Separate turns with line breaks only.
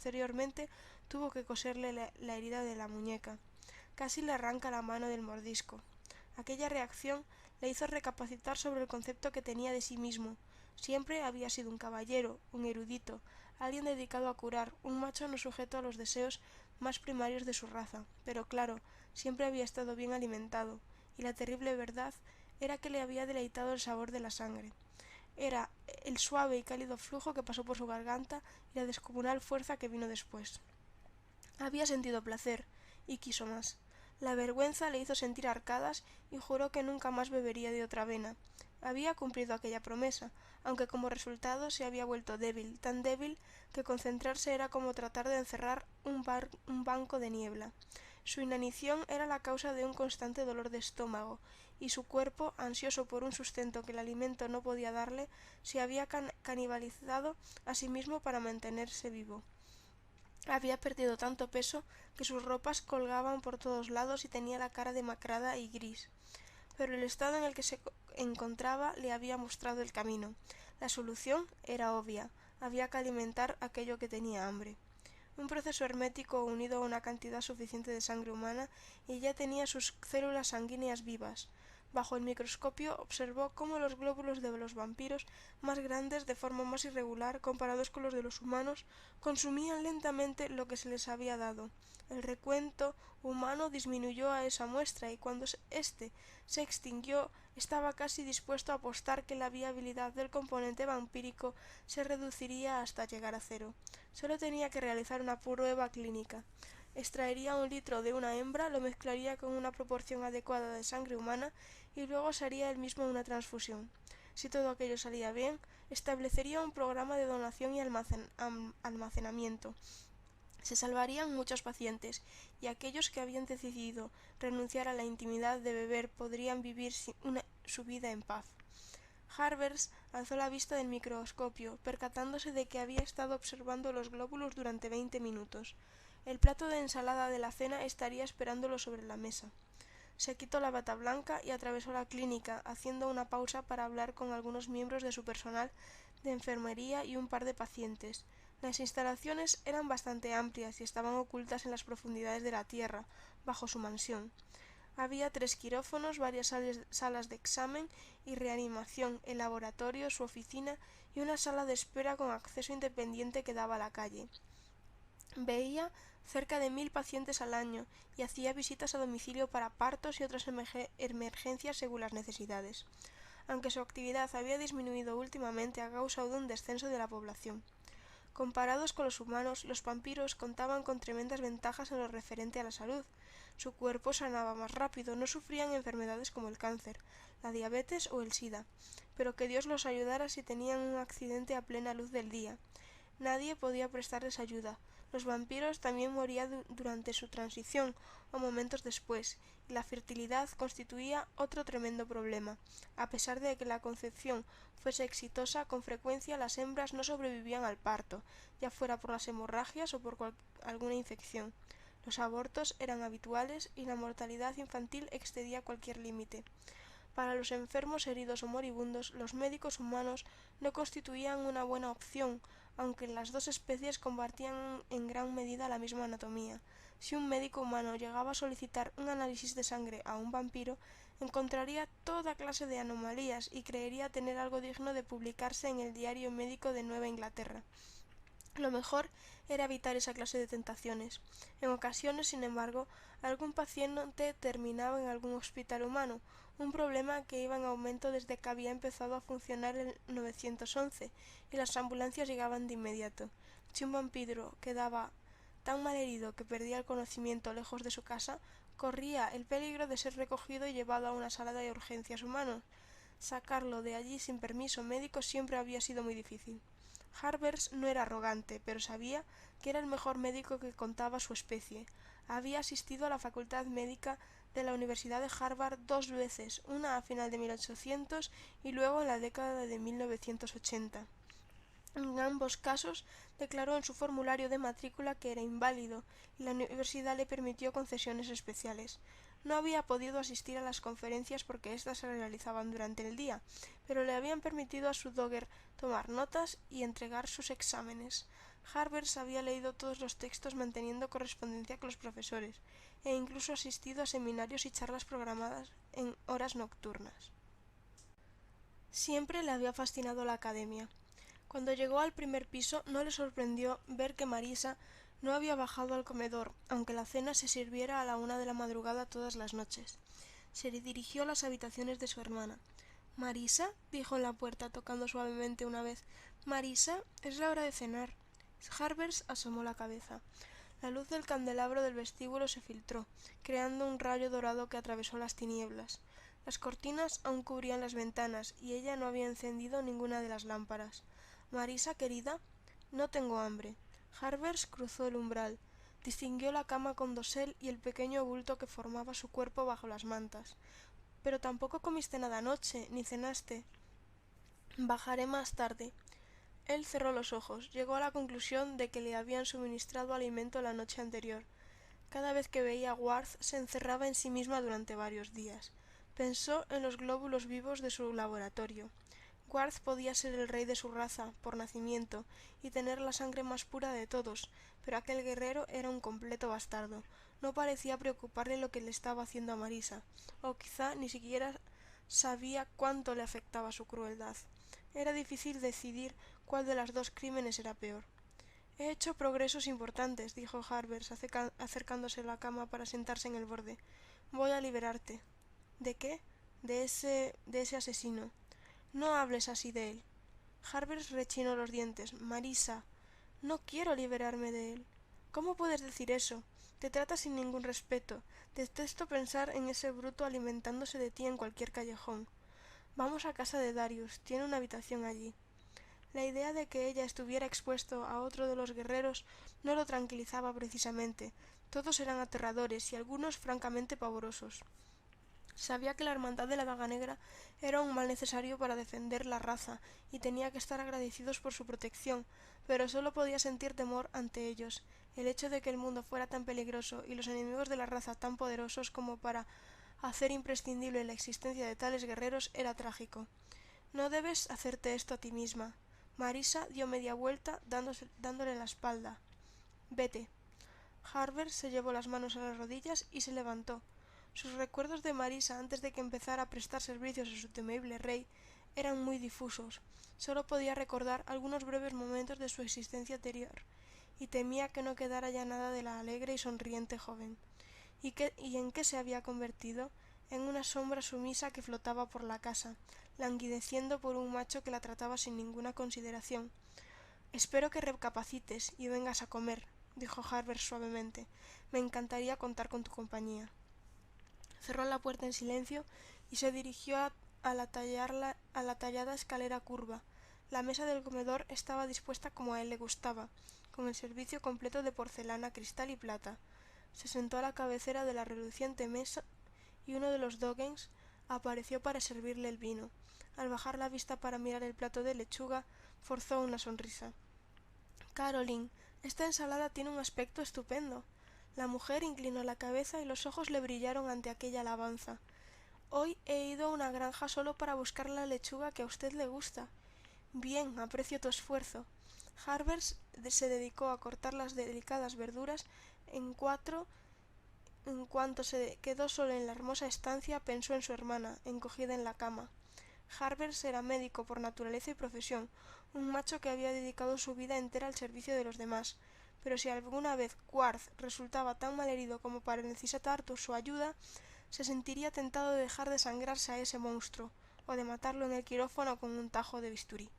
Posteriormente tuvo que coserle la herida de la muñeca. Casi le arranca la mano del mordisco. Aquella reacción le hizo recapacitar sobre el concepto que tenía de sí mismo. Siempre había sido un caballero, un erudito, alguien dedicado a curar, un macho no sujeto a los deseos más primarios de su raza. Pero claro, siempre había estado bien alimentado, y la terrible verdad era que le había deleitado el sabor de la sangre. Era el suave y cálido flujo que pasó por su garganta y la descomunal fuerza que vino después. Había sentido placer, y quiso más. La vergüenza le hizo sentir arcadas y juró que nunca más bebería de otra vena. Había cumplido aquella promesa, aunque como resultado se había vuelto débil, tan débil que concentrarse era como tratar de encerrar un banco de niebla. Su inanición era la causa de un constante dolor de estómago, y su cuerpo, ansioso por un sustento que el alimento no podía darle, se había canibalizado a sí mismo para mantenerse vivo. Había perdido tanto peso que sus ropas colgaban por todos lados y tenía la cara demacrada y gris. Pero el estado en el que se encontraba le había mostrado el camino. La solución era obvia. Había que alimentar aquello que tenía hambre. Un proceso hermético unido a una cantidad suficiente de sangre humana y ya tenía sus células sanguíneas vivas. Bajo el microscopio observó cómo los glóbulos de los vampiros, más grandes de forma más irregular comparados con los de los humanos, consumían lentamente lo que se les había dado. El recuento humano disminuyó a esa muestra y cuando éste se extinguió estaba casi dispuesto a apostar que la viabilidad del componente vampírico se reduciría hasta llegar a cero. Solo tenía que realizar una prueba clínica. Extraería 1 litro de una hembra, lo mezclaría con una proporción adecuada de sangre humana y luego se haría él mismo una transfusión. Si todo aquello salía bien, establecería un programa de donación y almacenamiento. Se salvarían muchos pacientes, y aquellos que habían decidido renunciar a la intimidad de beber podrían vivir su vida en paz. Harbers alzó la vista del microscopio, percatándose de que había estado observando los glóbulos durante 20 minutos. El plato de ensalada de la cena estaría esperándolo sobre la mesa. Se quitó la bata blanca y atravesó la clínica, haciendo una pausa para hablar con algunos miembros de su personal de enfermería y un par de pacientes. Las instalaciones eran bastante amplias y estaban ocultas en las profundidades de la tierra, bajo su mansión. Había 3 quirófanos, varias salas de examen y reanimación, el laboratorio, su oficina y una sala de espera con acceso independiente que daba a la calle. Veía cerca de 1000 pacientes al año y hacía visitas a domicilio para partos y otras emergencias según las necesidades, aunque su actividad había disminuido últimamente a causa de un descenso de la población. Comparados con los humanos, los vampiros contaban con tremendas ventajas en lo referente a la salud. Su cuerpo sanaba más rápido, no sufrían enfermedades como el cáncer, la diabetes o el sida, pero que Dios los ayudara si tenían un accidente a plena luz del día. Nadie podía prestarles ayuda. Los vampiros también morían durante su transición o momentos después, y la fertilidad constituía otro tremendo problema. A pesar de que la concepción fuese exitosa, con frecuencia las hembras no sobrevivían al parto, ya fuera por las hemorragias o por alguna infección. Los abortos eran habituales y la mortalidad infantil excedía cualquier límite. Para los enfermos, heridos o moribundos, los médicos humanos no constituían una buena opción, aunque las dos especies compartían en gran medida la misma anatomía. Si un médico humano llegaba a solicitar un análisis de sangre a un vampiro, encontraría toda clase de anomalías y creería tener algo digno de publicarse en el Diario Médico de Nueva Inglaterra. Lo mejor era evitar esa clase de tentaciones. En ocasiones, sin embargo, algún paciente terminaba en algún hospital humano, un problema que iba en aumento desde que había empezado a funcionar el 911 y las ambulancias llegaban de inmediato. Si un vampiro quedaba tan mal herido que perdía el conocimiento lejos de su casa, corría el peligro de ser recogido y llevado a una sala de urgencias humanos. Sacarlo de allí sin permiso médico siempre había sido muy difícil. Harbers no era arrogante, pero sabía que era el mejor médico que contaba su especie. Había asistido a la facultad médica de la Universidad de Harvard 2 veces, una a final de 1800 y luego en la década de 1980. En ambos casos declaró en su formulario de matrícula que era inválido y la universidad le permitió concesiones especiales. No había podido asistir a las conferencias porque éstas se realizaban durante el día, pero le habían permitido a su dogger tomar notas y entregar sus exámenes. Harbers había leído todos los textos manteniendo correspondencia con los profesores, e incluso asistido a seminarios y charlas programadas en horas nocturnas. Siempre le había fascinado la academia. Cuando llegó al primer piso no le sorprendió ver que Marisa no había bajado al comedor, aunque la cena se sirviera a la 1 de la madrugada todas las noches. Se dirigió a las habitaciones de su hermana. —¿Marisa? —dijo en la puerta, tocando suavemente una vez. —Marisa, es la hora de cenar. Harbers asomó la cabeza. La luz del candelabro del vestíbulo se filtró, creando un rayo dorado que atravesó las tinieblas. Las cortinas aún cubrían las ventanas, y ella no había encendido ninguna de las lámparas. —Marisa, querida. —No tengo hambre. Harbers cruzó el umbral. Distinguió la cama con dosel y el pequeño bulto que formaba su cuerpo bajo las mantas. —Pero tampoco comiste nada anoche, ni cenaste. —Bajaré más tarde. Él cerró los ojos. Llegó a la conclusión de que le habían suministrado alimento la noche anterior. Cada vez que veía a Worth se encerraba en sí misma durante varios días. Pensó en los glóbulos vivos de su laboratorio. Worth podía ser el rey de su raza, por nacimiento, y tener la sangre más pura de todos, pero aquel guerrero era un completo bastardo. No parecía preocuparle lo que le estaba haciendo a Marisa, o quizá ni siquiera sabía cuánto le afectaba su crueldad. Era difícil decidir cuál de los dos crímenes era peor. —He hecho progresos importantes —dijo Harbers, acercándose a la cama para sentarse en el borde. —Voy a liberarte. —¿De qué? —de ese asesino. —No hables así de él. Harbers rechinó los dientes. —Marisa, no quiero liberarme de él. —¿Cómo puedes decir eso? Te trata sin ningún respeto. Detesto pensar en ese bruto alimentándose de ti en cualquier callejón. Vamos a casa de Darius. Tiene una habitación allí. La idea de que ella estuviera expuesto a otro de los guerreros no lo tranquilizaba precisamente. Todos eran aterradores y algunos francamente pavorosos. Sabía que la hermandad de la Daga Negra era un mal necesario para defender la raza y tenía que estar agradecidos por su protección, pero solo podía sentir temor ante ellos. El hecho de que el mundo fuera tan peligroso y los enemigos de la raza tan poderosos como para hacer imprescindible la existencia de tales guerreros era trágico. —No debes hacerte esto a ti misma. Marisa dio media vuelta dándole la espalda. —Vete. Harbers se llevó las manos a las rodillas y se levantó. Sus recuerdos de Marisa antes de que empezara a prestar servicios a su temible rey eran muy difusos. Solo podía recordar algunos breves momentos de su existencia anterior, y temía que no quedara ya nada de la alegre y sonriente joven. ¿Y en qué se había convertido? En una sombra sumisa que flotaba por la casa, languideciendo por un macho que la trataba sin ninguna consideración. —Espero que recapacites y vengas a comer —dijo Harbers suavemente—. Me encantaría contar con tu compañía. Cerró la puerta en silencio y se dirigió a la tallada escalera curva. La mesa del comedor estaba dispuesta como a él le gustaba, con el servicio completo de porcelana, cristal y plata. Se sentó a la cabecera de la reluciente mesa y uno de los Doggens apareció para servirle el vino. Al bajar la vista para mirar el plato de lechuga, forzó una sonrisa. —Caroline, esta ensalada tiene un aspecto estupendo. La mujer inclinó la cabeza y los ojos le brillaron ante aquella alabanza. —Hoy he ido a una granja solo para buscar la lechuga que a usted le gusta. —Bien, aprecio tu esfuerzo. Harbers se dedicó a cortar las delicadas verduras en cuatro. En cuanto se quedó solo en la hermosa estancia, pensó en su hermana, encogida en la cama. Harbers era médico por naturaleza y profesión, un macho que había dedicado su vida entera al servicio de los demás. Pero si alguna vez Worth resultaba tan malherido como para necesitar su ayuda, se sentiría tentado de dejar desangrarse a ese monstruo, o de matarlo en el quirófano con un tajo de bisturí.